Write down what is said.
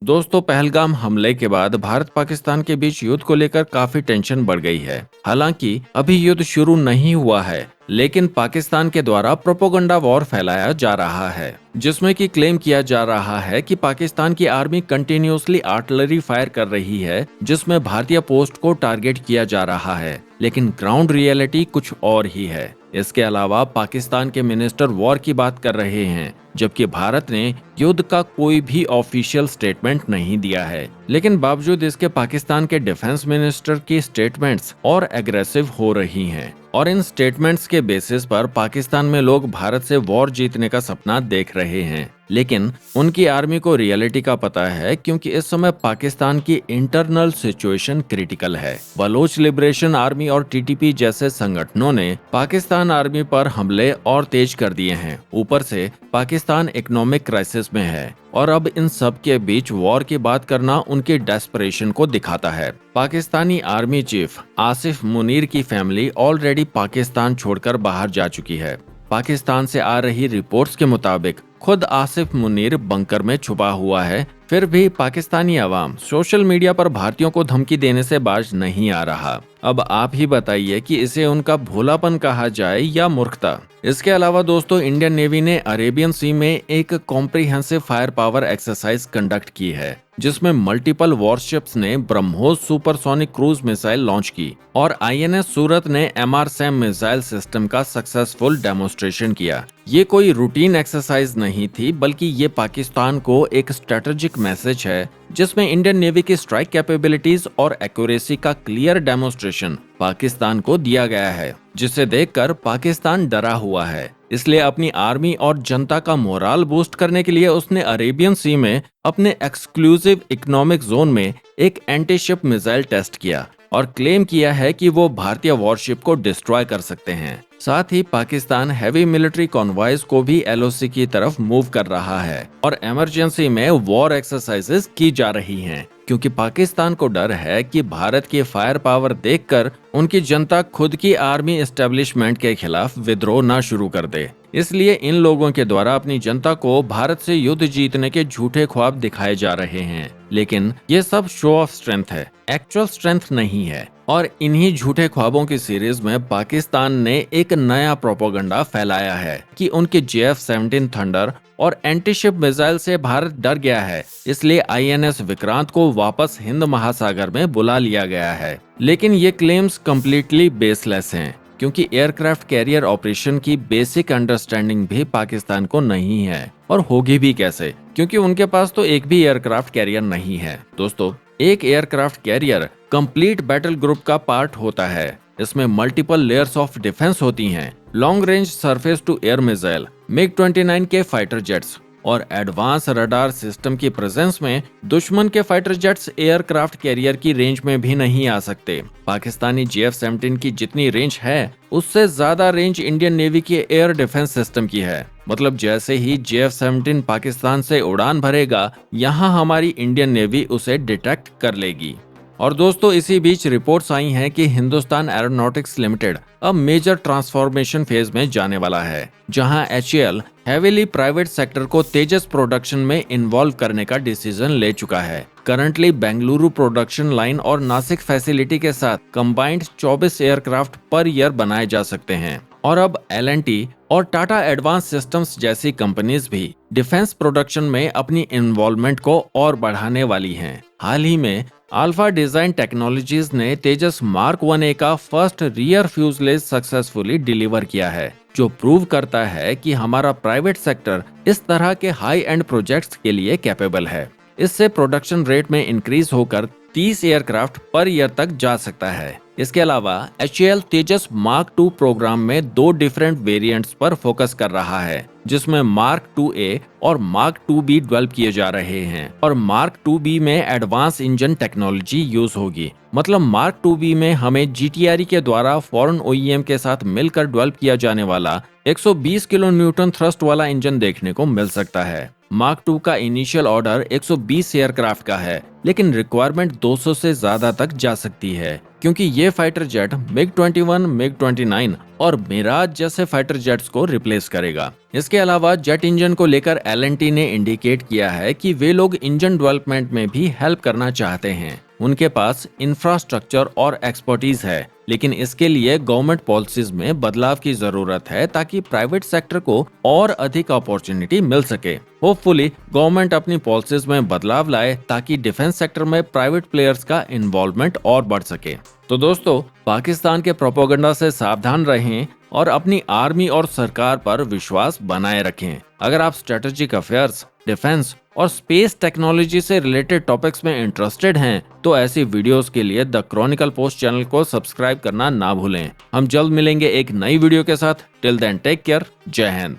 दोस्तों, पहलगाम हमले के बाद भारत पाकिस्तान के बीच युद्ध को लेकर काफी टेंशन बढ़ गई है। हालांकि अभी युद्ध शुरू नहीं हुआ है, लेकिन पाकिस्तान के द्वारा प्रोपोगंडा वॉर फैलाया जा रहा है, जिसमें कि क्लेम किया जा रहा है कि पाकिस्तान की आर्मी कंटिन्यूअसली आर्टिलरी फायर कर रही है, जिसमें भारतीय पोस्ट को टारगेट किया जा रहा है। लेकिन ग्राउंड रियलिटी कुछ और ही है। इसके अलावा पाकिस्तान के मिनिस्टर वॉर की बात कर रहे हैं, जबकि भारत ने युद्ध का कोई भी ऑफिशियल स्टेटमेंट नहीं दिया है। लेकिन बावजूद इसके पाकिस्तान के डिफेंस मिनिस्टर की स्टेटमेंट्स और एग्रेसिव हो रही हैं, और इन स्टेटमेंट्स के बेसिस पर पाकिस्तान में लोग भारत से वॉर जीतने का सपना देख रहे हैं। लेकिन उनकी आर्मी को रियलिटी का पता है, क्योंकि इस समय पाकिस्तान की इंटरनल सिचुएशन क्रिटिकल है। बलोच लिबरेशन आर्मी और टीटीपी जैसे संगठनों ने पाकिस्तान आर्मी पर हमले और तेज कर दिए हैं। ऊपर से पाकिस्तान इकोनॉमिक क्राइसिस में है, और अब इन सब के बीच वॉर की बात करना उनकी डेस्परेशन को दिखाता है। पाकिस्तानी आर्मी चीफ आसिफ मुनीर की फैमिली ऑलरेडी पाकिस्तान छोड़कर बाहर जा चुकी है। पाकिस्तान से आ रही रिपोर्ट्स के मुताबिक खुद आसिफ मुनीर बंकर में छुपा हुआ है। फिर भी पाकिस्तानी अवाम सोशल मीडिया पर भारतीयों को धमकी देने से बाज नहीं आ रहा। अब आप ही बताइए कि इसे उनका भोलापन कहा जाए या मूर्खता। इसके अलावा दोस्तों, इंडियन नेवी ने अरेबियन सी में एक comprehensive fire power exercise conduct की है, जिसमें मल्टीपल वॉरशिप्स ने BrahMos supersonic cruise missile launch की और आईएनएस सूरत ने एमआरसैम मिसाइल सिस्टम का सक्सेसफुल डेमोन्स्ट्रेशन किया। ये कोई रूटीन एक्सरसाइज नहीं थी, बल्कि ये पाकिस्तान को एक स्ट्रेटेजिक मैसेज है, जिसमें इंडियन नेवी की स्ट्राइक कैपेबिलिटीज और एक्यूरेसी का क्लियर डेमोन्स्ट्रेशन पाकिस्तान को दिया गया है, जिसे देखकर पाकिस्तान डरा हुआ है। इसलिए अपनी आर्मी और जनता का मोराल बूस्ट करने के लिए उसने अरेबियन सी में अपने एक्सक्लूसिव इकोनॉमिक जोन में एक एंटी-शिप मिसाइल टेस्ट किया और क्लेम किया है कि वो भारतीय वॉरशिप को डिस्ट्रॉय कर सकते हैं। साथ ही पाकिस्तान हैवी मिलिट्री कॉन्वॉयज को भी एलओसी की तरफ मूव कर रहा है और इमरजेंसी में वॉर एक्सरसाइजेस की जा रही हैं, क्योंकि पाकिस्तान को डर है कि भारत की फायर पावर देखकर उनकी जनता खुद की आर्मी एस्टेब्लिशमेंट के खिलाफ विद्रोह न शुरू कर दे। इसलिए इन लोगों के द्वारा अपनी जनता को भारत से युद्ध जीतने के झूठे ख्वाब दिखाए जा रहे हैं। लेकिन ये सब शो ऑफ स्ट्रेंथ है, एक्चुअल स्ट्रेंथ नहीं है। और इन्हीं झूठे ख्वाबों की सीरीज में पाकिस्तान ने एक नया प्रोपोगंडा फैलाया है कि उनके JF-17 थंडर और एंटीशिप मिसाइल से भारत डर गया है, इसलिए आईएनएस विक्रांत को वापस हिंद महासागर में बुला लिया गया है। लेकिन ये क्लेम्स कंप्लीटली बेसलेस हैं, क्योंकि एयरक्राफ्ट कैरियर ऑपरेशन की बेसिक अंडरस्टैंडिंग भी पाकिस्तान को नहीं है, और होगी भी कैसे, क्योंकि उनके पास तो एक भी एयरक्राफ्ट कैरियर नहीं है। दोस्तों, एक aircraft carrier complete battle group का पार्ट होता है। इसमें मल्टीपल लेयर्स ऑफ डिफेंस होती हैं, long range surface to air missile, MiG-29 के फाइटर जेट्स और एडवांस रडार सिस्टम की प्रेजेंस में दुश्मन के फाइटर जेट्स एयरक्राफ्ट कैरियर की रेंज में भी नहीं आ सकते। पाकिस्तानी JF-17 की जितनी रेंज है, उससे ज्यादा रेंज इंडियन नेवी के एयर डिफेंस सिस्टम की है। मतलब जैसे ही JF-17 पाकिस्तान से उड़ान भरेगा, यहाँ हमारी इंडियन नेवी उसे डिटेक्ट कर लेगी। और दोस्तों, इसी बीच रिपोर्ट्स आई हैं कि हिंदुस्तान एरोनॉटिक्स लिमिटेड अब मेजर ट्रांसफॉर्मेशन फेज में जाने वाला है, जहां HAL हेवीली प्राइवेट सेक्टर को तेजस प्रोडक्शन में इन्वॉल्व करने का डिसीजन ले चुका है। करंटली बेंगलुरु प्रोडक्शन लाइन और नासिक फैसिलिटी के साथ कंबाइंड 24 एयरक्राफ्ट पर ईयर बनाए जा सकते हैं। और अब L&T और टाटा एडवांस सिस्टम्स जैसी कंपनीज भी डिफेंस प्रोडक्शन में अपनी इन्वॉल्वमेंट को और बढ़ाने वाली हैं। हाल ही में अल्फा डिजाइन टेक्नोलॉजीज ने तेजस मार्क 1A का first rear fuselage successfully deliver किया है, जो प्रूव करता है कि हमारा प्राइवेट सेक्टर इस तरह के हाई एंड प्रोजेक्ट्स के लिए कैपेबल है। इससे प्रोडक्शन रेट में इंक्रीज होकर 30 एयरक्राफ्ट पर ईयर तक जा सकता है। इसके अलावा HAL तेजस मार्क 2 प्रोग्राम में 2 डिफरेंट वेरिएंट्स पर फोकस कर रहा है, जिसमें मार्क 2A और मार्क 2B डेवलप किए जा रहे हैं, और मार्क 2B में एडवांस इंजन टेक्नोलॉजी यूज होगी। मतलब मार्क 2B में हमें GTRE के द्वारा फॉरेन OEM के साथ मिलकर डेवलप किया जाने वाला 120 किलो न्यूटन थ्रस्ट वाला इंजन देखने को मिल सकता है। मार्क 2 का इनिशियल ऑर्डर 120 एयरक्राफ्ट का है, लेकिन रिक्वायरमेंट 200 से ज्यादा तक जा सकती है, क्योंकि ये फाइटर जेट MiG-21, MiG-29 और मिराज जैसे फाइटर जेट्स को रिप्लेस करेगा। इसके अलावा जेट इंजन को लेकर एल&टी ने इंडिकेट किया है कि वे लोग इंजन डेवलपमेंट में भी हेल्प करना चाहते हैं। उनके पास इंफ्रास्ट्रक्चर और एक्सपर्टीज है, लेकिन इसके लिए गवर्नमेंट पॉलिसीज में बदलाव की जरूरत है ताकि प्राइवेट सेक्टर को और अधिक अपॉर्चुनिटी मिल सके। होपफुली गवर्नमेंट अपनी पॉलिसीज में बदलाव लाए ताकि डिफेंस सेक्टर में प्राइवेट प्लेयर्स का इन्वॉल्वमेंट और बढ़ सके। तो दोस्तों, पाकिस्तान के प्रोपेगेंडा से सावधान रहें और अपनी आर्मी और सरकार पर विश्वास बनाए रखें। अगर आप स्ट्रेटेजिक अफेयर्स, डिफेंस और स्पेस टेक्नोलॉजी से रिलेटेड टॉपिक्स में इंटरेस्टेड हैं, तो ऐसी वीडियोस के लिए द क्रॉनिकल पोस्ट चैनल को सब्सक्राइब करना ना भूलें। हम जल्द मिलेंगे एक नई वीडियो के साथ। Till then take care. जय हिंद।